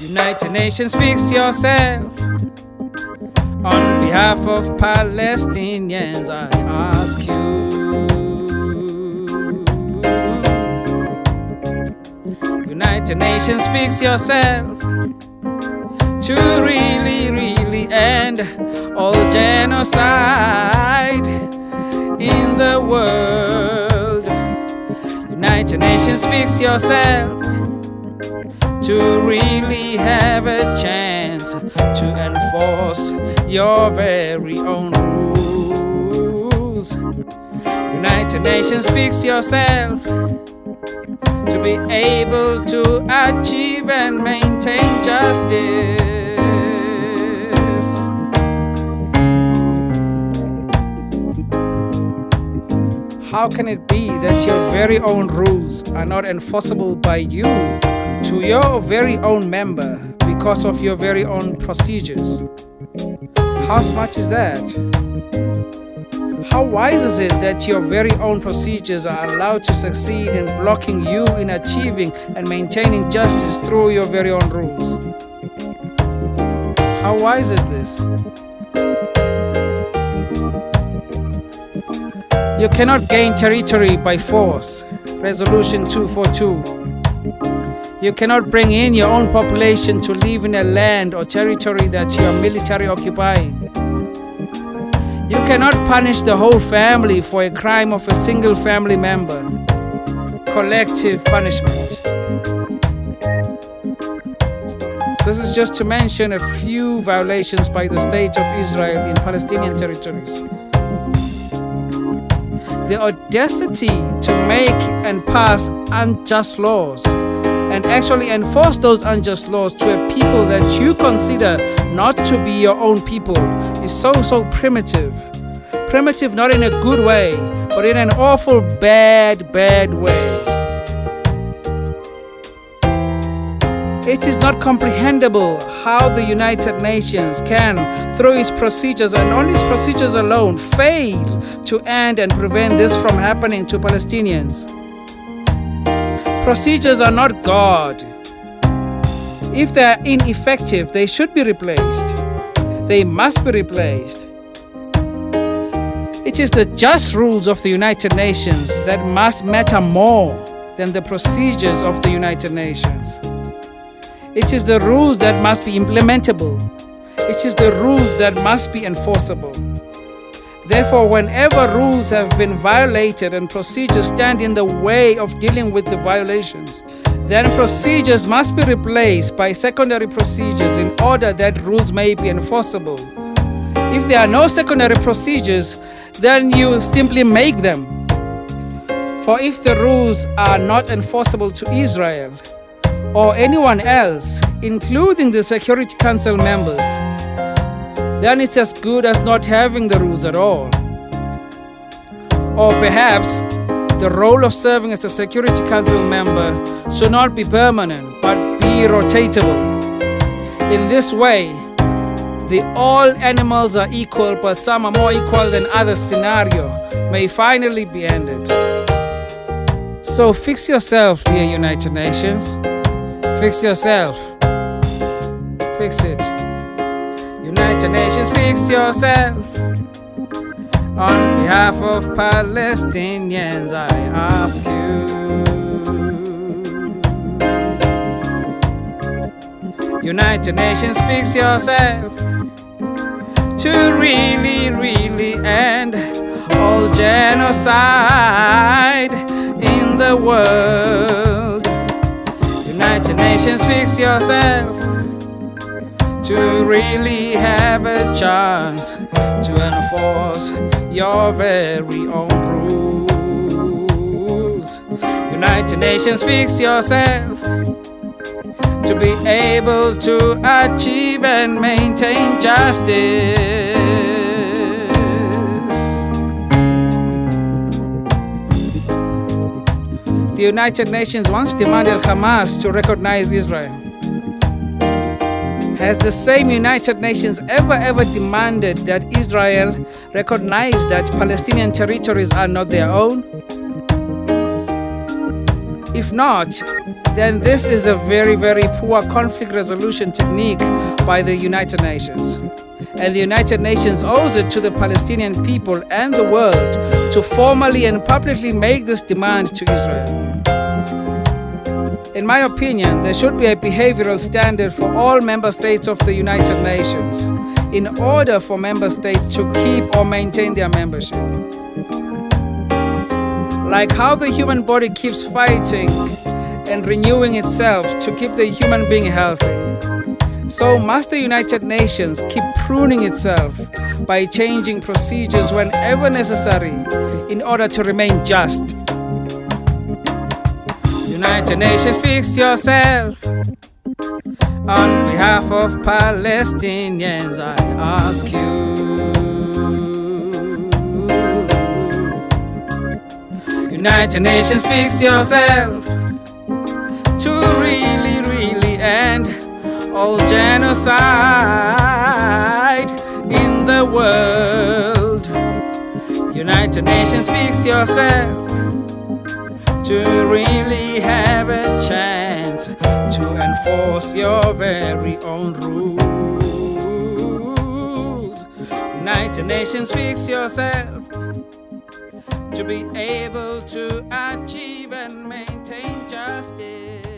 United Nations, fix yourself. On behalf of Palestinians, I ask you. United Nations, fix yourself to really end all genocide in the world. United Nations, fix yourself to really have a chance to enforce your very own rules. United Nations, fix yourself to be able to achieve and maintain justice. How can it be that your very own rules are not enforceable by you to your very own member because of your very own procedures? How smart is that? How wise is it that your very own procedures are allowed to succeed in blocking you in achieving and maintaining justice through your very own rules? How wise is this? You cannot gain territory by force. Resolution 242. You cannot bring in your own population to live in a land or territory that you are military occupying. You cannot punish the whole family for a crime of a single family member. Collective punishment. This is just to mention a few violations by the state of Israel in Palestinian territories. The audacity to make and pass unjust laws and actually enforce those unjust laws to a people that you consider not to be your own people is so primitive. Primitive not in a good way, but in an awful bad way. It is not comprehensible how the United Nations can, through its procedures and on its procedures alone, fail to end and prevent this from happening to Palestinians. Procedures are not God. If they are ineffective, they should be replaced. They must be replaced. It is the just rules of the United Nations that must matter more than the procedures of the United Nations. It is the rules that must be implementable. It is the rules that must be enforceable. Therefore, whenever rules have been violated and procedures stand in the way of dealing with the violations, then procedures must be replaced by secondary procedures in order that rules may be enforceable. If there are no secondary procedures, then you simply make them. For if the rules are not enforceable to Israel or anyone else, including the Security Council members, then it's as good as not having the rules at all. Or perhaps the role of serving as a Security Council member should not be permanent, but be rotatable. In this way, the all animals are equal, but some are more equal than others scenario may finally be ended. So fix yourself, dear United Nations. Fix yourself. Fix it. United Nations, fix yourself. On behalf of Palestinians, I ask you. United Nations, fix yourself to really end all genocide in the world. United Nations, fix yourself to really have a chance to enforce your very own rules. United Nations, fix yourself to be able to achieve and maintain justice. The United Nations once demanded Hamas to recognize Israel. Has the same United Nations ever demanded that Israel recognize that Palestinian territories are not their own? If not, then this is a very, very poor conflict resolution technique by the United Nations. And the United Nations owes it to the Palestinian people and the world to formally and publicly make this demand to Israel. In my opinion, there should be a behavioral standard for all member states of the United Nations in order for member states to keep or maintain their membership. Like how the human body keeps fighting and renewing itself to keep the human being healthy, so must the United Nations keep pruning itself by changing procedures whenever necessary in order to remain just. United Nations, fix yourself. On behalf of Palestinians, I ask you. United Nations, fix yourself to really, really end all genocide in the world. United Nations, fix yourself to really have a chance to enforce your very own rules. United Nations, fix yourself to be able to achieve and maintain justice.